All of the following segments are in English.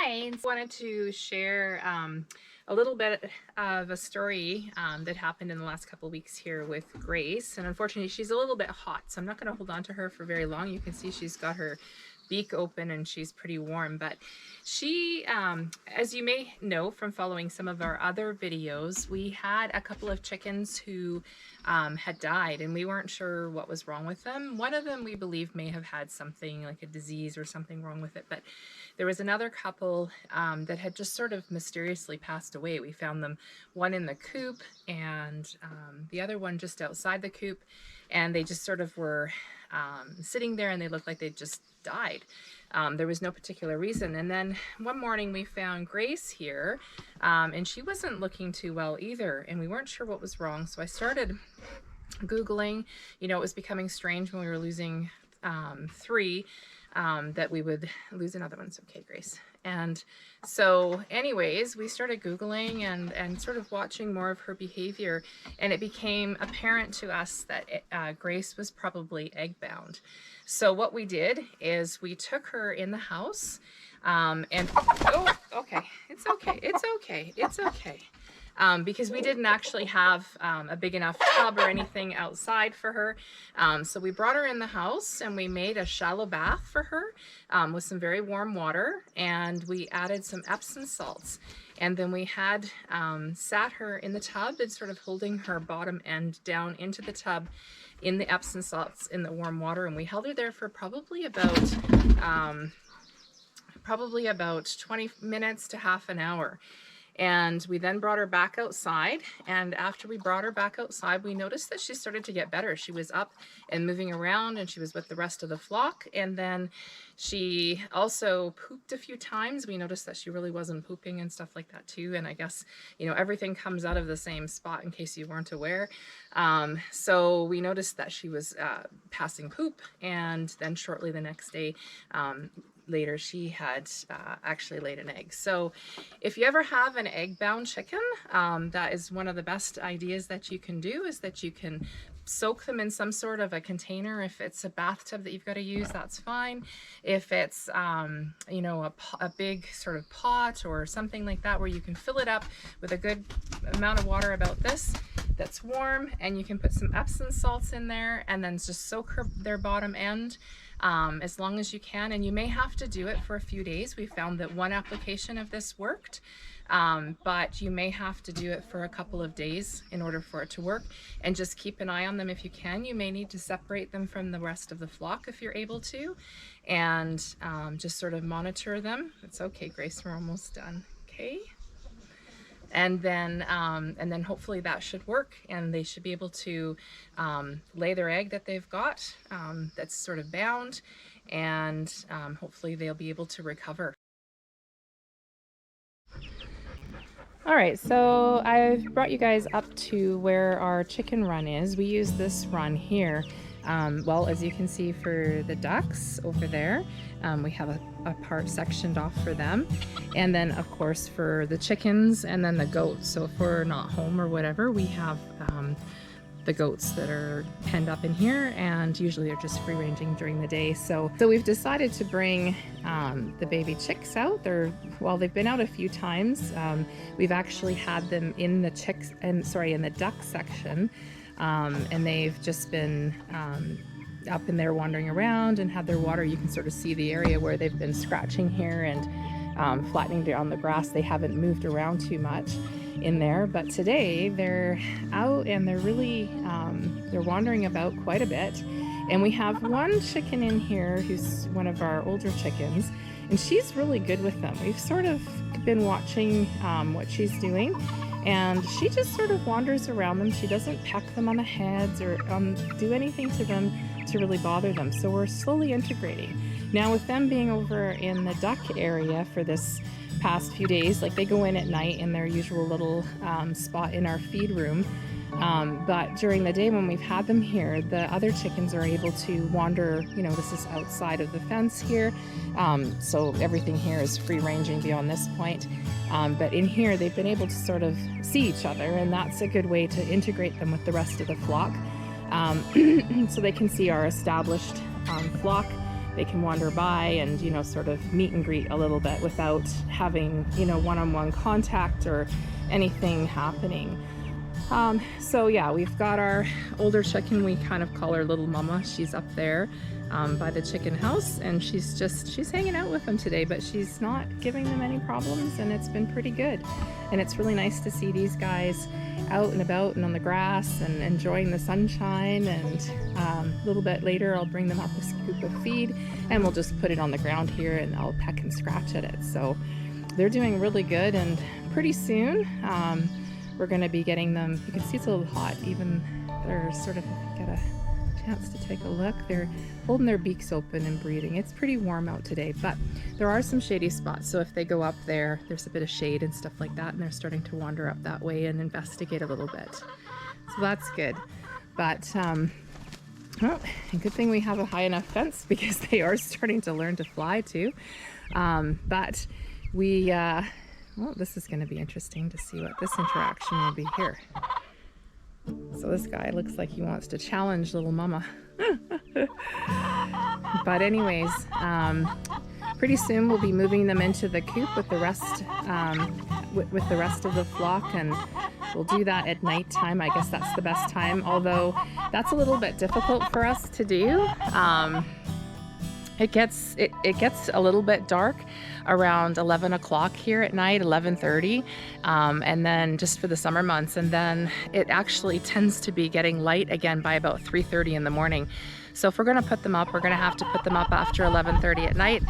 Hi, wanted to share a little bit of a story that happened in the last couple of weeks here with Grace. And unfortunately, she's a little bit hot, so I'm not going to hold on to her for very long. You can see she's got her beak open and she's pretty warm, but she, as you may know from following some of our other videos, we had a couple of chickens who had died and we weren't sure what was wrong with them. One of them we believe may have had something like a disease or something wrong with it, but there was another couple that had just sort of mysteriously passed away. We found them, one in the coop and the other one just outside the coop, and they just sort of were sitting there and they looked like they just died. There was no particular reason. And then one morning we found Grace here and she wasn't looking too well either, and we weren't sure what was wrong. So I started Googling. You know, it was becoming strange when we were losing three, that we would lose another one. It's okay, Grace. And so anyways, we started Googling and sort of watching more of her behavior, and it became apparent to us that Grace was probably egg bound. So what we did is we took her in the house and oh, okay, it's okay, it's okay, it's okay. Because we didn't actually have a big enough tub or anything outside for her. So we brought her in the house and we made a shallow bath for her with some very warm water, and we added some Epsom salts. And then we had sat her in the tub and sort of holding her bottom end down into the tub in the Epsom salts in the warm water. And we held her there for probably about 20 minutes to half an hour. And we then brought her back outside, and after we brought her back outside, we noticed that she started to get better. She was up and moving around, and she was with the rest of the flock. And then she also pooped a few times. We noticed that she really wasn't pooping and stuff like that too. And I guess, you know, everything comes out of the same spot, in case you weren't aware. So we noticed that she was passing poop, and then shortly the next day, later she had actually laid an egg. So if you ever have an egg bound chicken, that is one of the best ideas that you can do, is that you can soak them in some sort of a container. If it's a bathtub that you've got to use, that's fine. If it's you know, a big sort of pot or something like that, where you can fill it up with a good amount of water about this that's warm, and you can put some Epsom salts in there and then just soak their bottom end as long as you can. And you may have to do it for a few days. We found that one application of this worked, but you may have to do it for a couple of days in order for it to work. And just keep an eye on them if you can. You may need to separate them from the rest of the flock if you're able to, and just sort of monitor them. It's okay, Grace, we're almost done. Okay. And then hopefully that should work, and they should be able to lay their egg that they've got that's sort of bound, and hopefully they'll be able to recover. All right, so I've brought you guys up to where our chicken run is. We use this run here. Well, as you can see, for the ducks over there, we have a part sectioned off for them, and then of course for the chickens and then the goats. So if we're not home or whatever, we have the goats that are penned up in here, and usually they're just free ranging during the day. So we've decided to bring the baby chicks out. They've been out a few times. We've actually had them in the in the duck section. And they've just been up in there wandering around and had their water. You can sort of see the area where they've been scratching here and flattening down the grass. They haven't moved around too much in there, but today they're out and they're really they're wandering about quite a bit. And we have one chicken in here who's one of our older chickens, and she's really good with them. We've sort of been watching what she's doing, and she just sort of wanders around them. She doesn't peck them on the heads or do anything to them to really bother them. So we're slowly integrating. Now, with them being over in the duck area for this past few days, like they go in at night in their usual little spot in our feed room. But during the day when we've had them here, the other chickens are able to wander. You know, this is outside of the fence here. So everything here is free ranging beyond this point. But in here, they've been able to sort of see each other, and that's a good way to integrate them with the rest of the flock. So they can see our established flock, they can wander by and, you know, sort of meet and greet a little bit without having, you know, one-on-one contact or anything happening. So yeah, we've got our older chicken. We kind of call her Little Mama. She's up there by the chicken house, and she's hanging out with them today, but she's not giving them any problems, and it's been pretty good. And it's really nice to see these guys out and about and on the grass and enjoying the sunshine. And a little bit later I'll bring them up a scoop of feed, and we'll just put it on the ground here and I'll peck and scratch at it. So they're doing really good, and pretty soon we're going to be getting them. You can see it's a little hot. Even they're sort of, if you get a chance to take a look, they're holding their beaks open and breathing. It's pretty warm out today, but there are some shady spots. So if they go up there, there's a bit of shade and stuff like that, and they're starting to wander up that way and investigate a little bit. So that's good. But well, a good thing we have a high enough fence, because they are starting to learn to fly too. But we well, this is going to be interesting to see what this interaction will be here. So this guy looks like he wants to challenge Little Mama. But anyways, pretty soon we'll be moving them into the coop with the rest with the rest of the flock, and we'll do that at night time. I guess that's the best time, although that's a little bit difficult for us to do. It gets a little bit dark around 11 o'clock here at night, 11:30, and then just for the summer months, and then it actually tends to be getting light again by about 3:30 in the morning. So if we're going to put them up, we're going to have to put them up after 11:30 at night,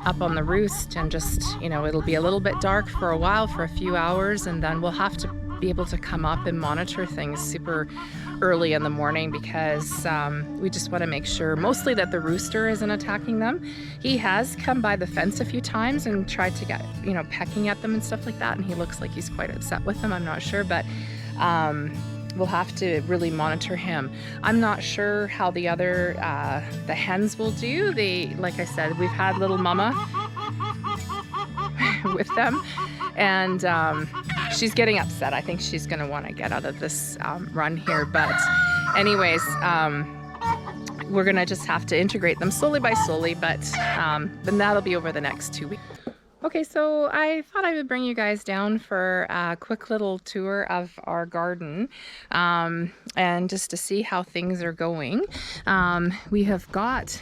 up on the roost, and just, you know, it'll be a little bit dark for a while, for a few hours, and then we'll have to be able to come up and monitor things super early in the morning, because we just want to make sure mostly that the rooster isn't attacking them. He has come by the fence a few times and tried to get, you know, pecking at them and stuff like that, and he looks like he's quite upset with them. I'm not sure, but we'll have to really monitor him. I'm not sure how the other the hens will do. They, like I said, we've had Little Mama with them, and she's getting upset. I think she's going to want to get out of this run here. But anyways, we're going to just have to integrate them slowly by slowly, but then that'll be over the next 2 weeks. Okay, so I thought I would bring you guys down for a quick little tour of our garden, and just to see how things are going. We have got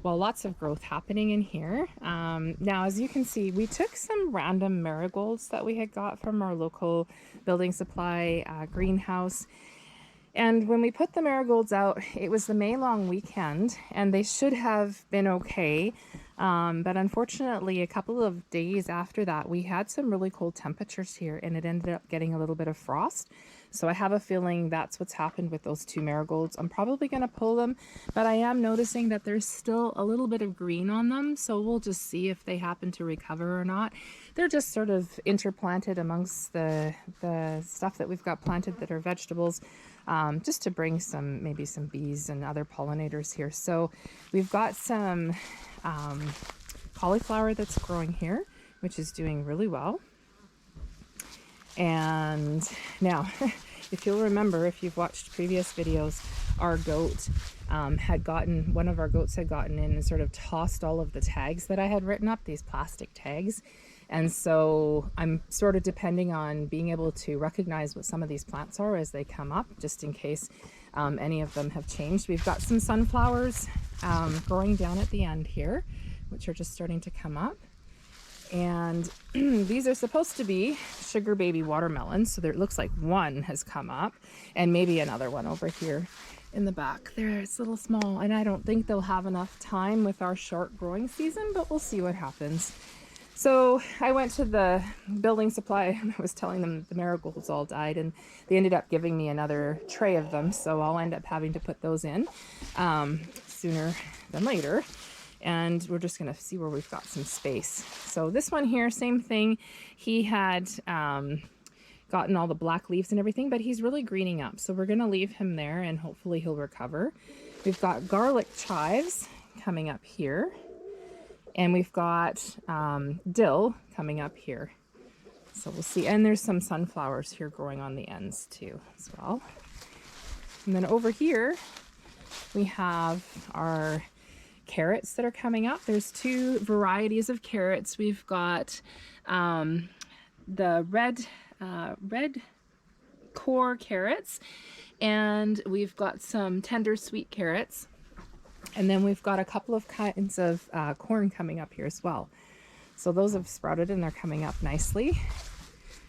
lots of growth happening in here. Now, as you can see, we took some random marigolds that we had got from our local building supply greenhouse. And when we put the marigolds out, it was the May long weekend, and they should have been okay. But unfortunately, a couple of days after that, we had some really cold temperatures here, and it ended up getting a little bit of frost. So I have a feeling that's what's happened with those two marigolds. I'm probably going to pull them, but I am noticing that there's still a little bit of green on them. So we'll just see if they happen to recover or not. They're just sort of interplanted amongst the stuff that we've got planted that are vegetables, just to bring maybe some bees and other pollinators here. So we've got some cauliflower that's growing here, which is doing really well. And now, if you'll remember, if you've watched previous videos, our goat one of our goats had gotten in and sort of tossed all of the tags that I had written up, these plastic tags. And so I'm sort of depending on being able to recognize what some of these plants are as they come up, just in case any of them have changed. We've got some sunflowers growing down at the end here, which are just starting to come up. And these are supposed to be sugar baby watermelons. So it looks like one has come up, and maybe another one over here in the back there. It's a little small, and I don't think they'll have enough time with our short growing season, but we'll see what happens. So I went to the building supply and I was telling them the marigolds all died, and they ended up giving me another tray of them. So I'll end up having to put those in sooner than later. And we're just going to see where we've got some space. So this one here, same thing. He had gotten all the black leaves and everything, but he's really greening up. So we're going to leave him there, and hopefully he'll recover. We've got garlic chives coming up here. And we've got dill coming up here. So we'll see. And there's some sunflowers here growing on the ends too as well. And then over here, We have our carrots that are coming up. There's two varieties of carrots. We've got the red core carrots, and we've got some tender sweet carrots, and then we've got a couple of kinds of corn coming up here as well. So those have sprouted and they're coming up nicely.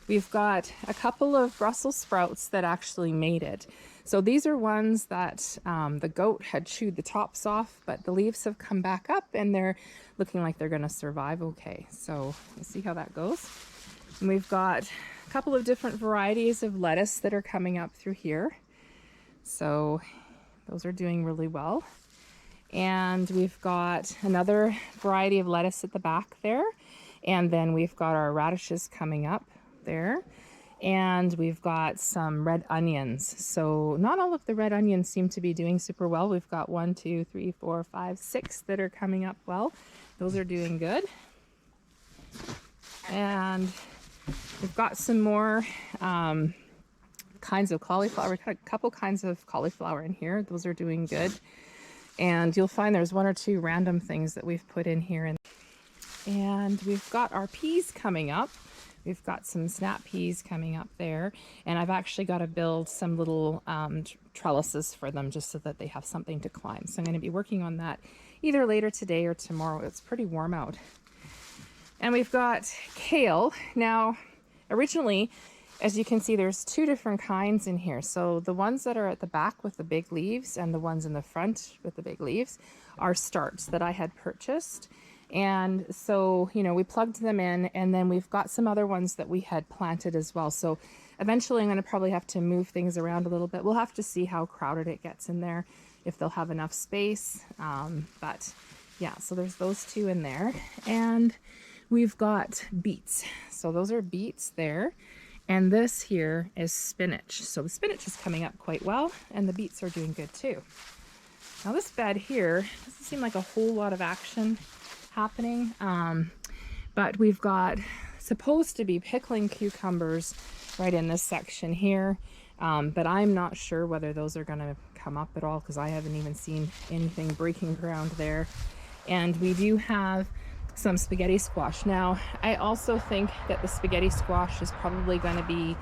We've got a couple of Brussels sprouts that actually made it. So these are ones that the goat had chewed the tops off, but the leaves have come back up and they're looking like they're going to survive okay. So we'll see how that goes. And we've got a couple of different varieties of lettuce that are coming up through here. So those are doing really well. And we've got another variety of lettuce at the back there. And then we've got our radishes coming up there. And we've got some red onions. So not all of the red onions seem to be doing super well. We've got 1, 2, 3, 4, 5, 6 that are coming up well. Those are doing good. And we've got some more kinds of cauliflower. We've got a couple kinds of cauliflower in here. Those are doing good. And you'll find there's 1 or 2 random things that we've put in here. And we've got our peas coming up. We've got some snap peas coming up there. And I've actually got to build some little trellises for them just so that they have something to climb. So I'm going to be working on that either later today or tomorrow. It's pretty warm out. And we've got kale. Now, originally, as you can see, there's 2 different kinds in here. So the ones that are at the back with the big leaves and the ones in the front with the big leaves are starts that I had purchased. And so, you know, we plugged them in, and then we've got some other ones that we had planted as well. So eventually I'm going to probably have to move things around a little bit. We'll have to see how crowded it gets in there, if they'll have enough space. But yeah, so there's those 2 in there. And we've got beets. So those are beets there. And this here is spinach. So the spinach is coming up quite well, and the beets are doing good too. Now this bed here doesn't seem like a whole lot of action happening, but we've got supposed to be pickling cucumbers right in this section here, but I'm not sure whether those are going to come up at all because I haven't even seen anything breaking ground there. And we do have some spaghetti squash. Now I also think that the spaghetti squash is probably going to be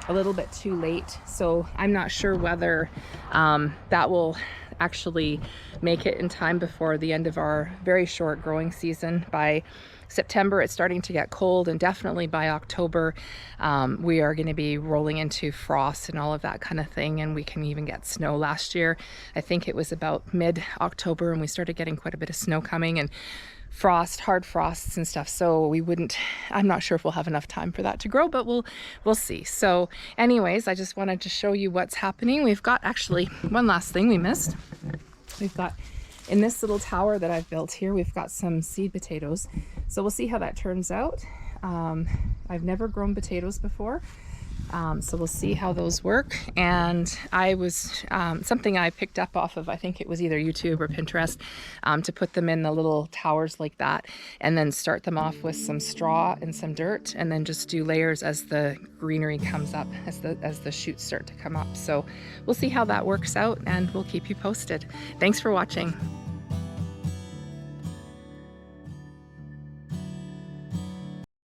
a little bit too late, so I'm not sure whether that will actually make it in time before the end of our very short growing season. By September it's starting to get cold, and definitely by October we are going to be rolling into frost and all of that kind of thing, and we can even get snow. Last year I think it was about mid-October and we started getting quite a bit of snow coming, and frost, hard frosts and stuff. So I'm not sure if we'll have enough time for that to grow, but we'll see. So anyways, I just wanted to show you what's happening. We've got actually one last thing we missed. We've got in this little tower that I've built here, we've got some seed potatoes. So we'll see how that turns out. I've never grown potatoes before. So we'll see how those work. And I was something I picked up off of, I think it was either YouTube or Pinterest, to put them in the little towers like that, and then start them off with some straw and some dirt, and then just do layers as the greenery comes up, as the shoots start to come up. So we'll see how that works out, and we'll keep you posted. Thanks for watching.